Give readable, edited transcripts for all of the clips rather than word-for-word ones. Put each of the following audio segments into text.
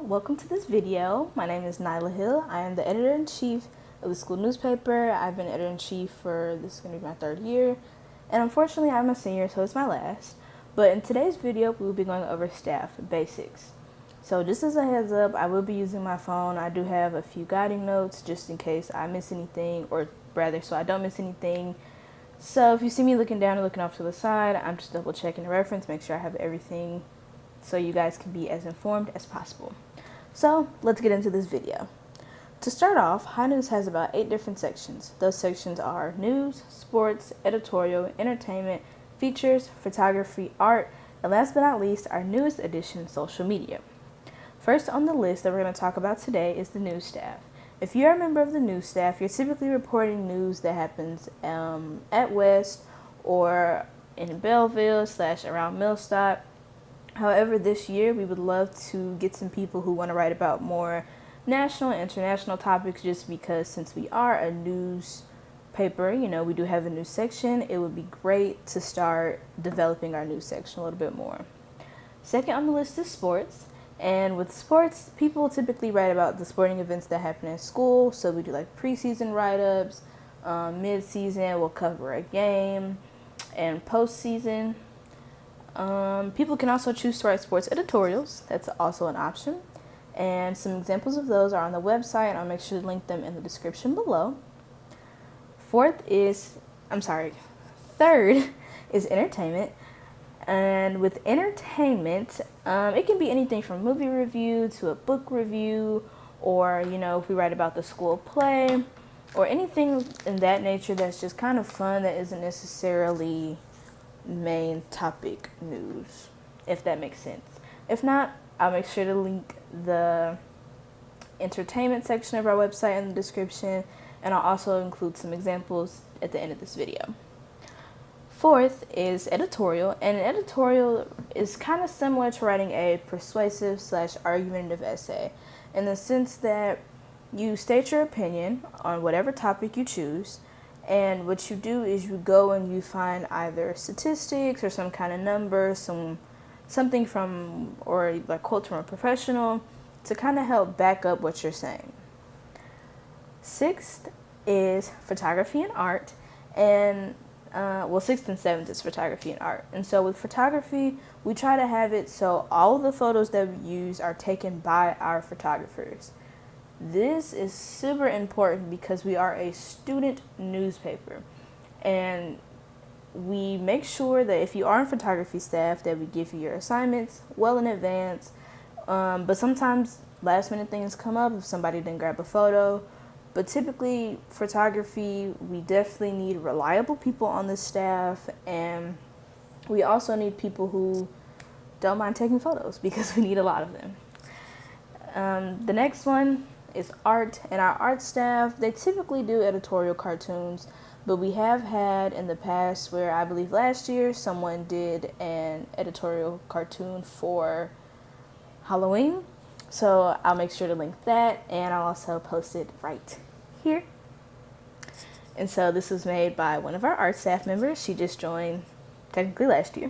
welcome to this video. My name is Nyla Hill. I am the editor-in-chief of the school newspaper. I've been editor-in-chief for, this is going to be my third year, and unfortunately I'm a senior, so it's my last. But in today's video, we will be going over staff basics. So just as a heads up, I will be using my phone. I do have a few guiding notes just in case I miss anything, or rather, so I don't miss anything. So if you see me looking down or looking off to the side, I'm just double checking the reference, make sure I have everything so you guys can be as informed as possible. So let's get into this video. To start off, High News has about 8 different sections. Those sections are news, sports, editorial, entertainment, features, photography, art, and last but not least, our newest addition, social media. First on the list that we're going to talk about today is the news staff. If you're a member of the news staff, you're typically reporting news that happens at West or in Belleville / around Millstock. However, this year we would love to get some people who want to write about more national and international topics, just because since we are a newspaper, we do have a news section. It would be great to start developing our news section a little bit more. Second on the list is sports. And with sports, people typically write about the sporting events that happen in school. So we do like preseason write-ups, mid-season we'll cover a game, and postseason. People can also choose to write sports editorials. That's also an option. And some examples of those are on the website, and I'll make sure to link them in the description below. Third is entertainment. And with entertainment, it can be anything from movie review to a book review, or, if we write about the school play, or anything in that nature that's just kind of fun that isn't necessarily main topic news, if that makes sense. If not, I'll make sure to link the entertainment section of our website in the description, and I'll also include some examples at the end of this video. Fourth is editorial, and an editorial is kind of similar to writing a persuasive / argumentative essay, in the sense that you state your opinion on whatever topic you choose. And what you do is you go and you find either statistics or some kind of number, something from, or like quotes from a professional to kind of help back up what you're saying. Sixth is photography and art, and sixth and seventh is photography and art. And so with photography, we try to have it so all of the photos that we use are taken by our photographers. This is super important because we are a student newspaper, and we make sure that if you are in photography staff, that we give you your assignments well in advance. But sometimes last minute things come up if somebody didn't grab a photo. But typically photography, we definitely need reliable people on the staff, and we also need people who don't mind taking photos because we need a lot of them. The next one is art, and our art staff, they typically do editorial cartoons, but we have had in the past where I believe last year someone did an editorial cartoon for Halloween, so I'll make sure to link that, and I'll also post it right here. And so this was made by one of our art staff members. She just joined technically last year.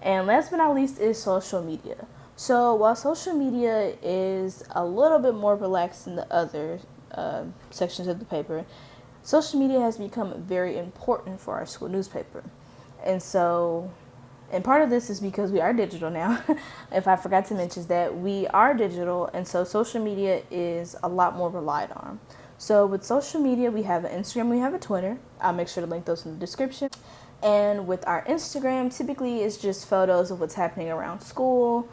And last but not least is social media. So while social media is a little bit more relaxed than the other sections of the paper, social media has become very important for our school newspaper. And part of this is because we are digital now. If I forgot to mention that we are digital, and so social media is a lot more relied on. So with social media, we have an Instagram, we have a Twitter. I'll make sure to link those in the description. And with our Instagram, typically it's just photos of what's happening around school.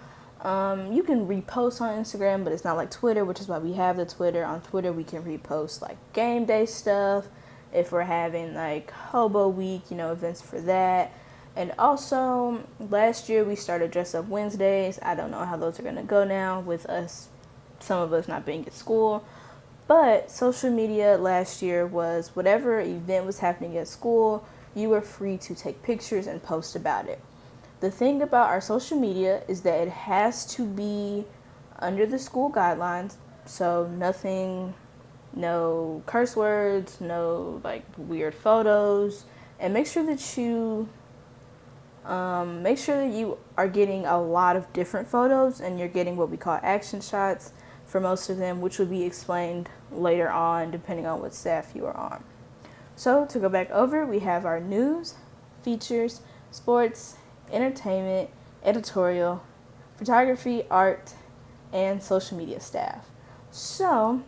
You can repost on Instagram, but it's not like Twitter, which is why we have the Twitter. On Twitter, we can repost like game day stuff, if we're having like Hobo Week, events for that. And also, last year we started Dress Up Wednesdays. I don't know how those are going to go now with some of us not being at school. But social media last year was whatever event was happening at school, you were free to take pictures and post about it. The thing about our social media is that it has to be under the school guidelines, so nothing, no curse words, no like weird photos, and make sure that you Make sure that you are getting a lot of different photos and you're getting what we call action shots for most of them, which will be explained later on depending on what staff you are on. So to go back over, we have our news, features, sports, entertainment, editorial, photography, art, and social media staff. So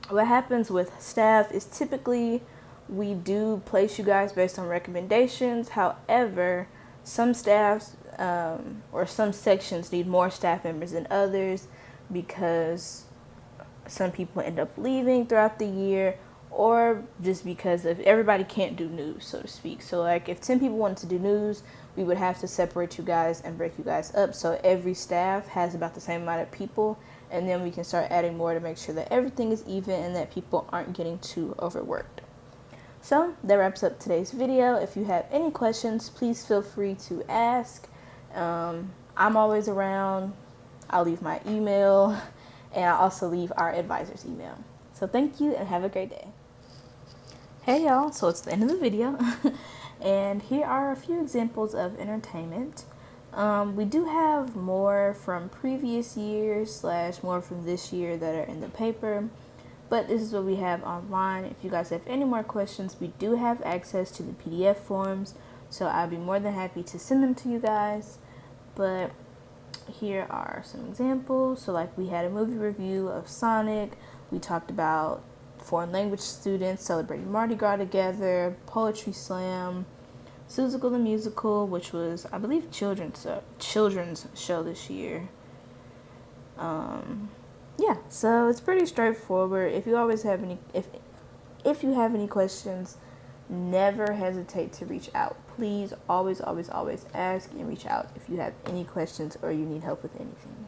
what happens with staff is typically we do place you guys based on recommendations. However, some staffs or some sections need more staff members than others because some people end up leaving throughout the year, or just because of everybody can't do news, so to speak. So like if 10 people wanted to do news, we would have to separate you guys and break you guys up so every staff has about the same amount of people, and then we can start adding more to make sure that everything is even and that people aren't getting too overworked. So that wraps up today's video. If you have any questions, please feel free to ask. I'm always around. I'll leave my email, and I'll also leave our advisor's email. So thank you and have a great day. Hey y'all, so it's the end of the video. And here are a few examples of entertainment. We do have more from previous years / more from this year that are in the paper, but this is what we have online. If you guys have any more questions, we do have access to the PDF forms, so I'll be more than happy to send them to you guys. But here are some examples. So like we had a movie review of Sonic. We talked about foreign language students celebrating Mardi Gras together, Poetry Slam, Seussical the Musical, which was, I believe, children's show this year. Yeah, so it's pretty straightforward. If you always have any, if you have any questions, never hesitate to reach out. Please always ask and reach out if you have any questions or you need help with anything.